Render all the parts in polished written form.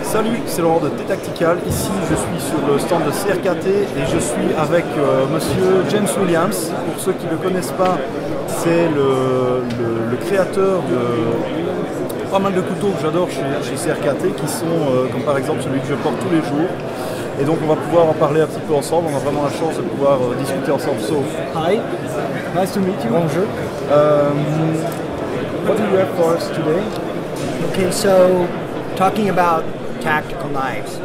Salut, c'est Laurent de T-Tactical. Ici, je suis sur le stand de CRKT et je suis avec monsieur James Williams. Pour ceux qui ne le connaissent pas, c'est le créateur de pas mal de couteaux que j'adore chez CRKT, qui sont comme par exemple celui que je porte tous les jours. Et donc on va pouvoir en parler un petit peu ensemble. On a vraiment la chance de pouvoir discuter ensemble. So, hi, nice to meet you. bonjour. What do you have for us today? Okay, so talking about tactical knives.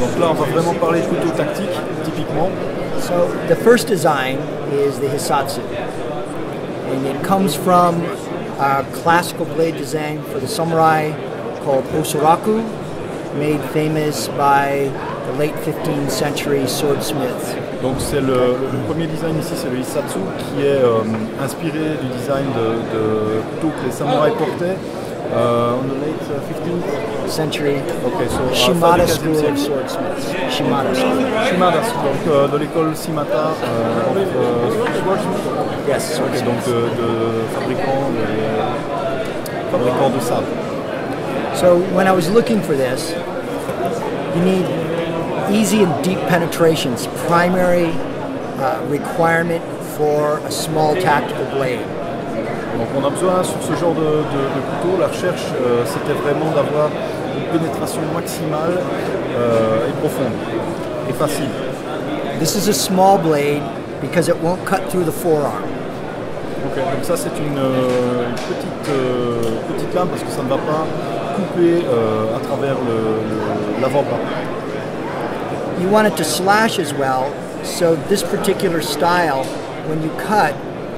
Donc là, on va vraiment parler de couteaux tactiques, typiquement. So the first design is the Hisatsu, and it comes from a classical blade design for the samurai called Osoraku, made famous by the late 15th century swordsmiths. Donc c'est le premier design ici, c'est le Hisatsu, qui est inspiré du design de couteaux que les samouraïs portaient on the late 15th century. Okay, so Shimada School of Swordsmiths. Shimada School. Shimada School, donc de l'école Shimata. Yes. Okay, donc de fabricants de sabre. So when I was looking for this, you need easy and deep penetrations, primary requirement for a small tactical blade. Donc on a besoin sur ce genre de couteau, la recherche c'était vraiment d'avoir une pénétration maximale et profonde et facile. This is a small blade because it won't cut through the forearm. Okay, donc ça c'est une petite lame parce que ça ne va pas couper à travers l'avant-bras. You want it to slash as well, so this particular style, when you cut,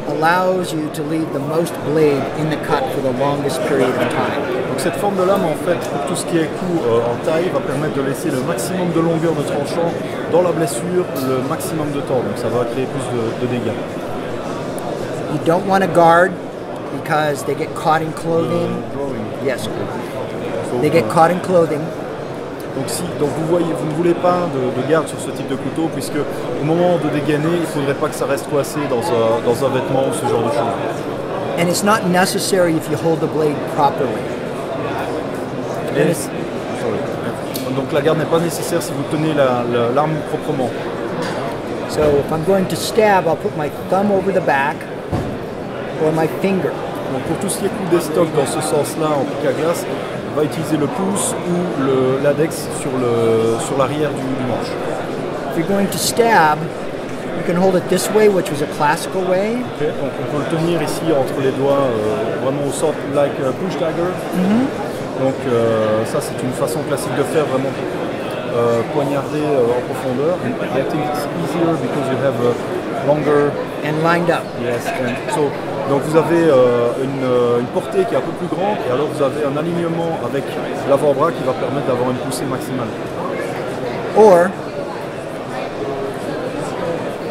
allows you to leave the most blade in the cut for the longest period of time. Donc cette forme de lame en fait pour tout ce qui est coup en taille va permettre de laisser le maximum de longueur de tranchant dans la blessure le maximum de temps, donc ça va créer plus de dégâts. You don't want to guard because they get caught in clothing. Yes. So, they get caught in clothing. Donc vous ne voulez pas de garde sur ce type de couteau puisque au moment de dégainer, il ne faudrait pas que ça reste coincé dans un vêtement ou ce genre de choses. And it's not necessary if you hold the blade properly. Donc la garde n'est pas nécessaire si vous tenez l'arme proprement. So if I'm going to stab, I'll put my thumb over the back or my finger. Donc pour tout ce qui est coup d'estoc dans ce sens-là en pic à glace, on va utiliser le pouce ou l'index sur l'arrière du manche. If you're going to stab, you can hold it this way, which was a classical way. Okay, donc on peut le tenir ici entre les doigts, vraiment au centre, like a push dagger. Donc ça c'est une façon classique de faire, vraiment poignarder en profondeur. And I think it's easier because you have a longer and lined up. Yes, and so donc vous avez une portée qui est un peu plus grande et alors vous avez un alignement avec l'avant-bras qui va permettre d'avoir une poussée maximale. Or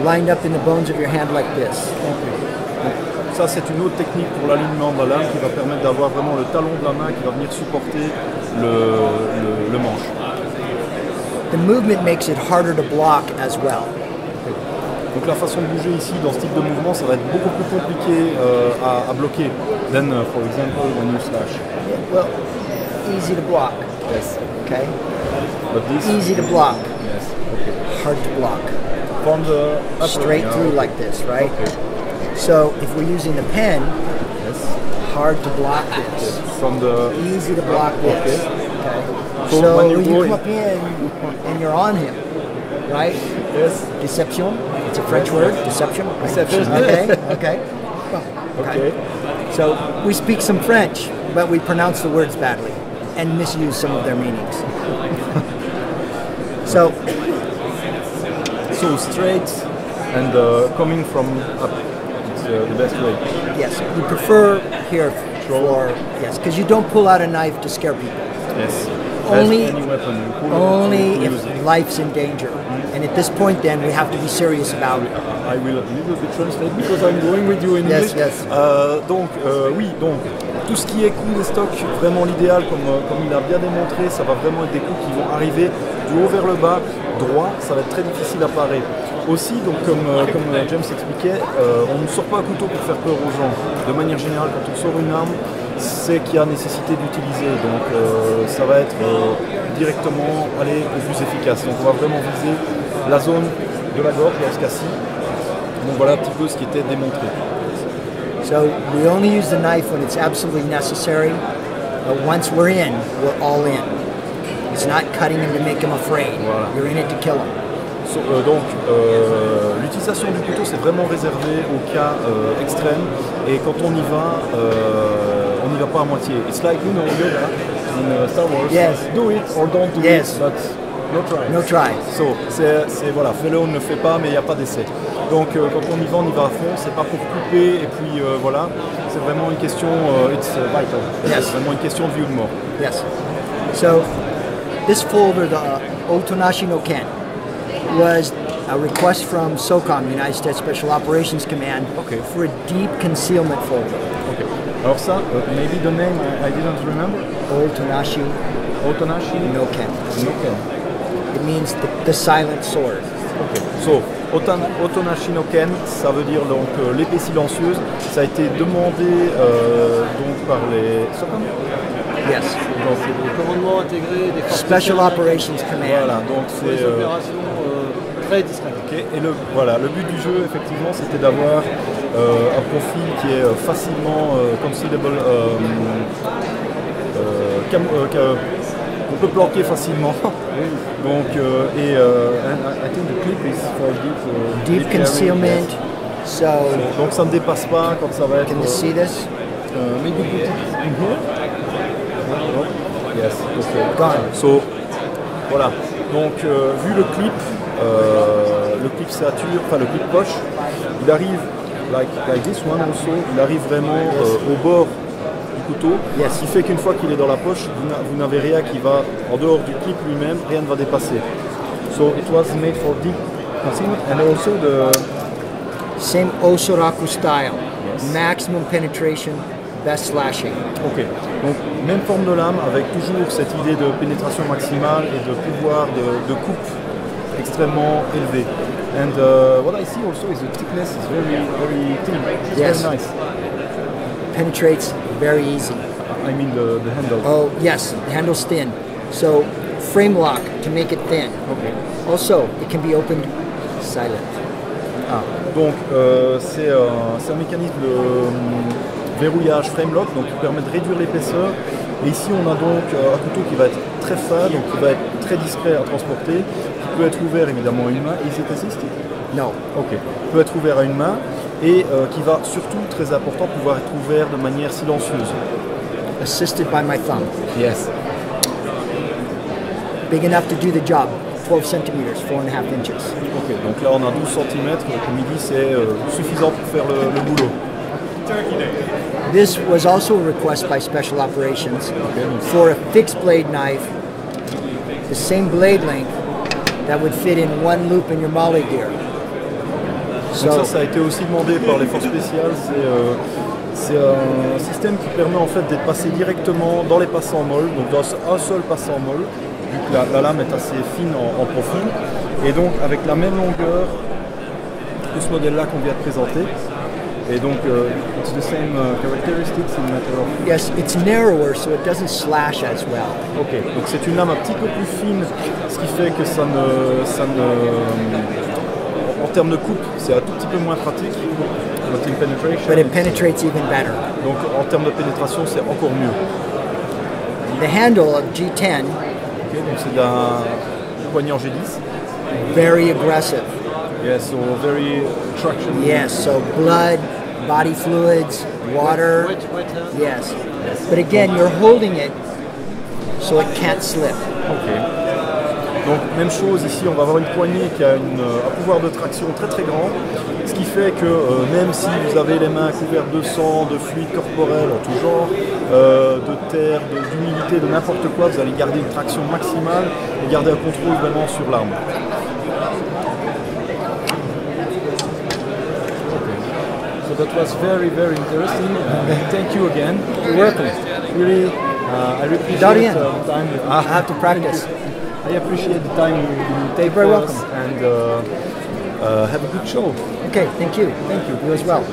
lined up in the bones of your hand like this. Donc, ça c'est une autre technique pour l'alignement de la lame qui va permettre d'avoir vraiment le talon de la main qui va venir supporter le manche. The movement makes it harder to block as well. Donc la façon de bouger ici dans ce type de mouvement, ça va être beaucoup plus compliqué à bloquer than, for example, when you slash. Yeah, well, easy to block. Yes. Okay. But this easy to block. Yes. Okay. Hard to block. From the upper, straight through like this, right? Okay. So if we're using the pen, yes. Hard to block this. From the easy to block this. Okay. So when you come up in and you're on him, right? Yes. Deception. It's a French word. Deception. Deception. Okay. Okay. Okay. So we speak some French, but we pronounce the words badly and misuse some of their meanings. So straight and coming from up. It's the best way. Yes. We prefer here for because you don't pull out a knife to scare people. Yes. Only if it. Life's in danger. And at this point then we have to be serious about it. I will a little bit translate because I'm going with you in English. Yes. Donc tout ce qui est coup des stocks, vraiment l'idéal comme il a bien démontré, ça va vraiment être des coups qui vont arriver du haut vers le bas, droit, ça va être très difficile à parer. Aussi, donc comme James expliquait, on ne sort pas un couteau pour faire peur aux gens. De manière générale, quand on sort une arme, c'est qu'il y a nécessité d'utiliser. Donc ça va être directement aller au plus efficace. Donc on va vraiment viser la zone de la gorge dans ce cas-ci. Donc voilà un petit peu ce qui était démontré. So we only use the knife when it's absolutely necessary, but once we're all in. It's not cutting him to make him afraid. Voilà. You're in it to kill him. Donc l'utilisation du couteau c'est vraiment réservé aux cas extrêmes et quand on y va pas à moitié. It's like Yoda in Star Wars. Yes. Do it or don't do Yes. it, but no try. No try. So c'est voilà, fais-le ou ne le fais pas, mais il n'y a pas d'essai. Donc quand on y va à fond, c'est pas pour couper et puis voilà, c'est vraiment une question, it's vital. Yes. C'est vraiment une question de vie ou de mort. Yes. So this folder, the Otonashi no Ken, was a request from SOCOM, United States Special Operations Command, Okay. for a deep concealment folder. Okay. Alors ça, maybe the name I didn't remember. Otonashi Otonashi no Ken. no Ken. It means the silent sword. Okay. So, Otonashi no Ken, ça veut dire donc l'épée silencieuse. Ça a été demandé donc par les SOCOM. Yes. Donc, Le commandement intégré des forces Special spéciales Operations Command. voilà, donc pour les c'est opérations très discrètes. ok. Et le but du jeu, effectivement, c'était d'avoir un profil qui est facilement concealable, qu'on peut planquer facilement. Donc, I think the clip is for Deep carry, concealment. yes. So, Donc ça ne dépasse pas quand ça va être. can you see this? Maybe put it in here. Yes. Okay. Gone. So, voilà. Donc, vu le clip ceinture, enfin le clip poche, il arrive, like this one also, il arrive vraiment au bord du couteau. Yes. Ce qui fait qu'une fois qu'il est dans la poche, vous n'avez rien qui va, en dehors du clip lui-même, rien ne va dépasser. So, it was made for deep concealment and also the. Same Osoraku style. Yes. Maximum penetration, best slashing. Ok, donc même forme de lame avec toujours cette idée de pénétration maximale et de pouvoir de coupe extrêmement élevé. And what I see also is the thickness is very thin. It's Yes. very nice. Penetrates very easy. I mean the handle. Oh, yes, the handle's thin. So, frame lock to make it thin. Okay. Also, it can be opened silent. Ah, donc c'est un mécanisme de verrouillage frame lock donc qui permet de réduire l'épaisseur. Et ici on a donc un couteau qui va être très fin, donc qui va être très discret à transporter, qui peut être ouvert évidemment à une main. Is it assisted? No. Ok. Peut être ouvert à une main et qui va surtout, très important, pouvoir être ouvert de manière silencieuse. Assisted by my thumb. Yes. Big enough to do the job. 12 centimeters, 4.5 inches. Ok, donc là on a 12 cm, comme il dit, c'est suffisant pour faire le boulot. This was also a request by Special Operations for a fixed blade knife, the same blade length that would fit in one loop in your Molly gear. Donc ça a été aussi demandé par les forces spéciales. C'est un système qui permet en fait d'être passé directement dans les passants molles, donc dans un seul passant molle, vu que la lame est assez fine en profil, et donc avec la même longueur que ce modèle-là qu'on vient de présenter. Et donc, it's the same characteristics in matter of. Yes, it's narrower, so it doesn't slash as well. Ok, donc c'est une lame un petit peu plus fine, ce qui fait que en termes de coupe, c'est un tout petit peu moins pratique. But it penetrates even better. Donc en termes de pénétration, c'est encore mieux. The handle of G10, Okay, donc c'est d'un poignée en G10. very aggressive. Yes, so very traction. Yes, so blood, body fluids, water. Wet hand. Yes. But again, you're holding it so it can't slip. Ok. Donc même chose ici, on va avoir une poignée qui a un pouvoir de traction très très grand, ce qui fait que même si vous avez les mains couvertes de sang, de fluide corporel en tout genre, de terre, d'humidité, de n'importe quoi, vous allez garder une traction maximale et garder un contrôle vraiment sur l'arme. So that was very interesting. Thank you again. You're welcome. Really, I appreciate Darian, the time. I have to practice. I appreciate the time you take very for welcome. us and have a good show. Okay, thank you. Thank you. You as well.